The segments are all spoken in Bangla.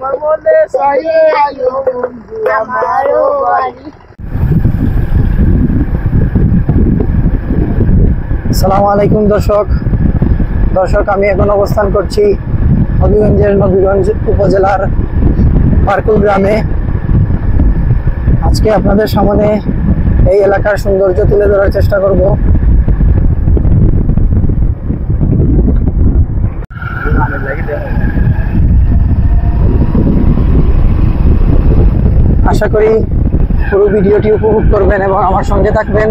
তোমার মনে চাইলে আয়ো বন্ধু আমারও বাড়ি। আসসালামু আলাইকুম দর্শক, আমি এখন অবস্থান করছি হবিগঞ্জের নবীগঞ্জ উপজেলার পারকুল গ্রামে। আজকে আপনাদের সামনে এই এলাকার সৌন্দর্য তুলে ধরার চেষ্টা করব। আশা করি পুরো ভিডিওটি উপভোগ করবেন এবং আমার সঙ্গে থাকবেন।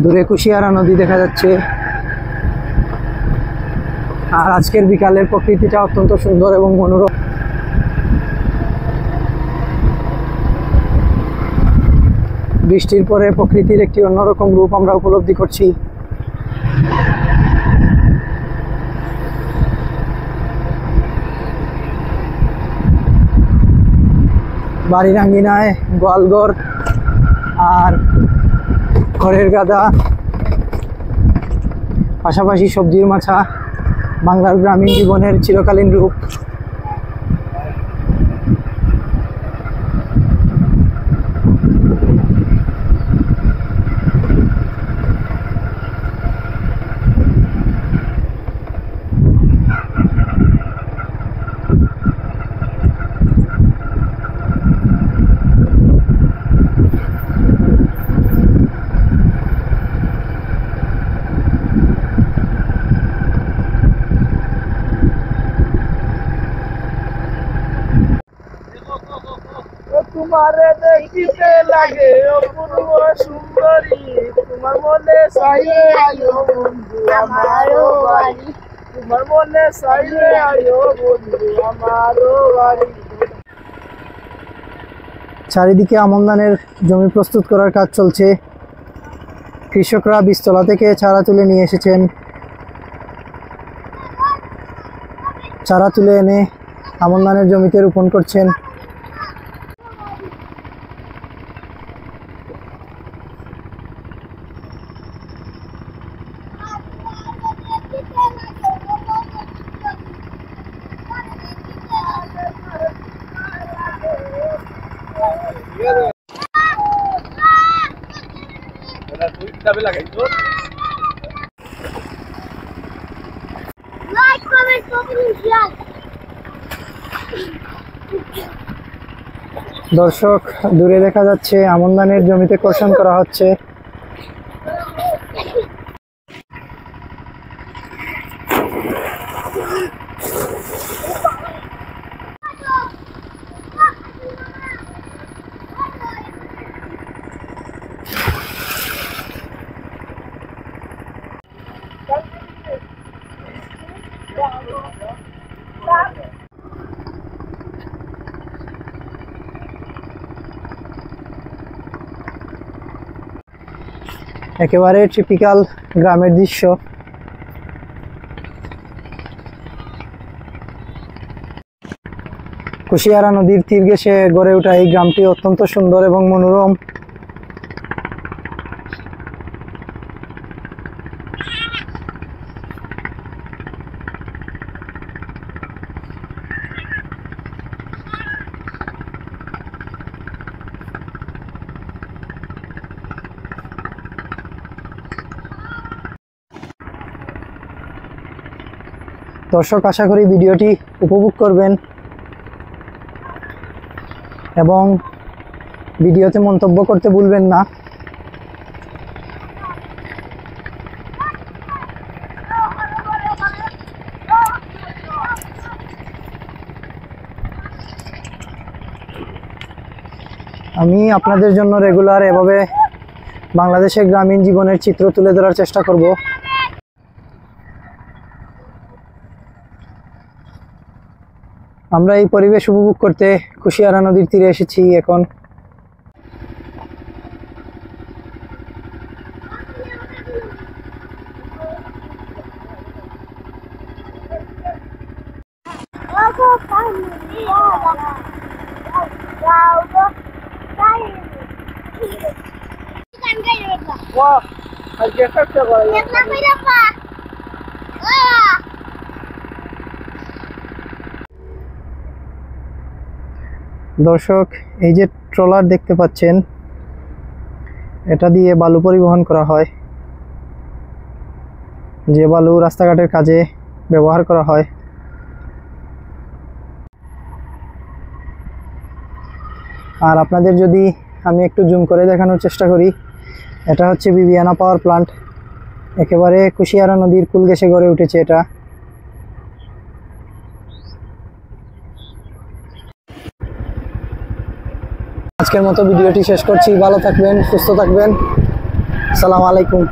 দূরে কুশিয়ারা নদী দেখা যাচ্ছে। আর আজকের বিকালের প্রকৃতিটা অত্যন্ত সুন্দর এবং মনোরম। বৃষ্টির পরে প্রকৃতির একটি অন্যরকম রূপ আমরা উপলব্ধি করছি। বাড়ির আঙ্গিনায় গোয়ালঘর আর খড়ের গাদা, পাশাপাশি সবজির মাচা, বাংলার গ্রামীণ জীবনের চিরকালীন রূপ। তোমারে দেখিতে লাগে অপূর্ব সুন্দরী, তোমার মনে চাইলে আয়ো বন্ধু আমারও বাড়ি। তোমার মনে চাইলে আয়ো বন্ধু আমারও বাড়ি। চারিদিকে আমন ধানের জমি প্রস্তুত করার কাজ চলছে। কৃষকরা বীজতলা থেকে চারা তুলে নিয়ে এসেছেন। চারা তুলে এনে আমন ধানের জমিতে রোপণ করছেন। দর্শক, দূরে দেখা যাচ্ছে আমন ধানের জমিতে কর্ষণ করা হচ্ছে। একেবারে টিপিক্যাল গ্রামের দৃশ্য। কুশিয়ারা নদীর তীর ঘেঁষে গড়ে ওঠা এই গ্রামটি অত্যন্ত সুন্দর এবং মনোরম। দর্শক, আশা করি ভিডিওটি উপভোগ করবেন এবং ভিডিওতে মন্তব্য করতে ভুলবেন না। আমি আপনাদের জন্য রেগুলার এভাবে বাংলাদেশের গ্রামীণ জীবনের চিত্র তুলে ধরার চেষ্টা করব। আমরা এই পরিবেশ উপভোগ করতে কুশিয়ারা নদীর তীরে এসেছি এখন। দর্শক, এই যে ট্রলার দেখতে পাচ্ছেন, এটা দিয়ে বালু পরিবহন করা হয়। যে বালু রাস্তাঘাটের কাজে ব্যবহার করা হয়। আর আপনাদের যদি আমি একটু জুম করে দেখানোর চেষ্টা করি, এটা হচ্ছে বিবিয়ানা পাওয়ার প্লান্ট। একেবারে কুশিয়ারা নদীর কূল ঘেঁষে গড়ে উঠেছে এটা। আজকের মতো ভিডিওটি শেষ করছি। ভালো থাকবেন, সুস্থ থাকবেন। আসসালামু আলাইকুম।